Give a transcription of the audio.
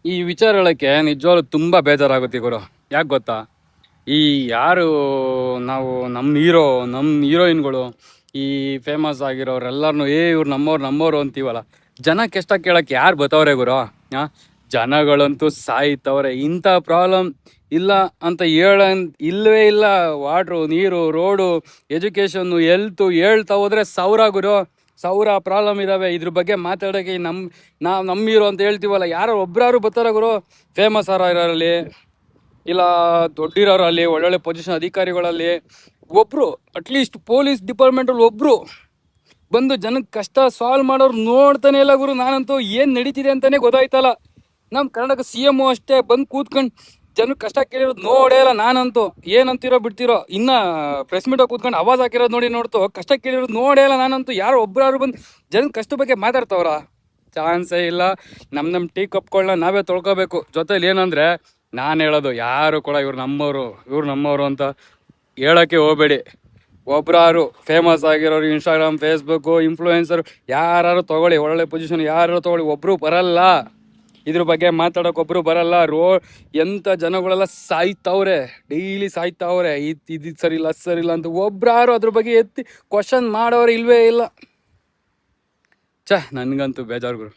ಈ ವಿಚಾರಗಳಕ್ಕೆ ನಿಜವಾಗ್ಲೂ ತುಂಬಾ ಬೇಜಾರಾಗುತ್ತೆ ಗುರು. ಯಾಕೆ ಗೊತ್ತಾ? ಈ ಯಾರು ನಾವು ನಮ್ಮ ಹೀರೋಯಿನ್ಗಳು ಈ ಫೇಮಸ್ ಆಗಿರೋರೆಲ್ಲರನ್ನು ಇವ್ರು ನಮ್ಮವ್ರು ಅಂತೀವಲ್ಲ, ಜನಕ್ಕೆ ಎಷ್ಟ ಕೇಳಕ್ಕೆ ಯಾರು ಬತ್ತವ್ರೆ ಗುರು? ಆ ಜನಗಳಂತೂ ಸಾಯ್ತವ್ರೆ. ಇಂಥ ಪ್ರಾಬ್ಲಮ್ ಇಲ್ಲ ಅಂತ ಇಲ್ಲವೇ ಇಲ್ಲ. ವಾಟ್ರು, ನೀರು, ರೋಡು, ಎಜುಕೇಶನ್ನು, ಹೆಲ್ತು ಹೇಳ್ತಾ ಹೋದ್ರೆ ಸಾವಿರ ಗುರು, ಸಾವಿರ ಪ್ರಾಬ್ಲಮ್ ಇದಾವೆ. ಇದ್ರ ಬಗ್ಗೆ ಮಾತಾಡೋಕೆ ನಮ್ಮ ಹೀರೋ ಅಂತ ಹೇಳ್ತೀವಲ್ಲ, ಯಾರೋ ಒಬ್ರಾರು ಬರ್ತಾರ ಗುರು? ಫೇಮಸ್ ಇರೋರಲ್ಲಿ, ಇಲ್ಲ ದೊಡ್ಡಿರೋರಲ್ಲಿ, ಒಳ್ಳೊಳ್ಳೆ ಪೊಸಿಷನ್ ಅಧಿಕಾರಿಗಳಲ್ಲಿ ಒಬ್ರು, ಅಟ್ಲೀಸ್ಟ್ ಪೊಲೀಸ್ ಡಿಪಾರ್ಟ್ಮೆಂಟ್ ಅಲ್ಲಿ ಒಬ್ರು ಬಂದು ಜನಕ್ಕೆ ಕಷ್ಟ ಸಾಲ್ವ್ ಮಾಡೋರು ನೋಡ್ತಾನೆ ಇಲ್ಲ ಗುರು. ನಾನಂತೂ ಏನ್ ನಡೀತಿದೆ ಅಂತಾನೆ ಗೊತ್ತಾಯ್ತಲ್ಲ. ನಮ್ಮ ಕರ್ನಾಟಕ CM ಅಷ್ಟೇ ಬಂದು ಕೂತ್ಕೊಂಡು ಜನಕ್ಕೆ ಕಷ್ಟ ಕೇಳಿರೋದು ನೋಡೇ ಇಲ್ಲ. ನಾನಂತೂ ಏನಂತಿರೋ ಬಿಡ್ತಿರೋ, ಇನ್ನ ಪ್ರೆಸ್ ಮೀಟ್ ಕೂತ್ಕೊಂಡು ಆವಾಜ್ ಹಾಕಿರೋದು ನೋಡ್ತು ಕಷ್ಟ ಕೇಳಿರೋದು ನೋಡೇ ಇಲ್ಲ. ನಾನಂತೂ ಯಾರು ಒಬ್ರಾರು ಬಂದು ಜನದ ಕಷ್ಟ ಬಗ್ಗೆ ಮಾತಾಡ್ತಾವ್ರ? ಚಾನ್ಸೇ ಇಲ್ಲ. ನಮ್ಮ ಟೀ ಕಪ್ಗಳನ್ನ ನಾವೇ ತೊಳ್ಕೊಬೇಕು. ಜೊತೆಲಿ ಏನಂದ್ರೆ, ನಾನು ಹೇಳೋದು, ಯಾರು ಕೂಡ ಇವ್ರು ನಮ್ಮವರು ಅಂತ ಹೇಳೋಕ್ಕೆ ಹೋಗಬೇಡಿ. ಒಬ್ರಾರು ಫೇಮಸ್ ಆಗಿರೋರು, ಇನ್ಸ್ಟಾಗ್ರಾಮ್, ಫೇಸ್ಬುಕ್ಕು, ಇನ್ಫ್ಲೂಯೆನ್ಸರ್ ಯಾರು ತಗೊಳ್ಳಿ, ಒಳ್ಳೆ ಪೊಸಿಷನ್ ಯಾರು ತಗೊಳ್ಳಿ, ಒಬ್ರು ಬರಲ್ಲ. ಇದ್ರ ಬಗ್ಗೆ ಮಾತಾಡೋಕೆ ಒಬ್ರು ಬರಲ್ಲ. ಎಂಥ ಜನಗಳೆಲ್ಲ ಸಾಯ್ತವ್ರೆ, ಡೈಲಿ ಸಾಯ್ತಾವ್ರೆ. ಇದು ಸರಿ ಇಲ್ಲ, ಅದು ಸರಿ ಇಲ್ಲ ಅಂತ ಒಬ್ರಾರು ಅದ್ರ ಬಗ್ಗೆ ಎತ್ತಿ ಕ್ವಶನ್ ಮಾಡೋರು ಇಲ್ವೇ ಇಲ್ಲ. ನನಗಂತೂ ಬೇಜಾರು ಗುರು.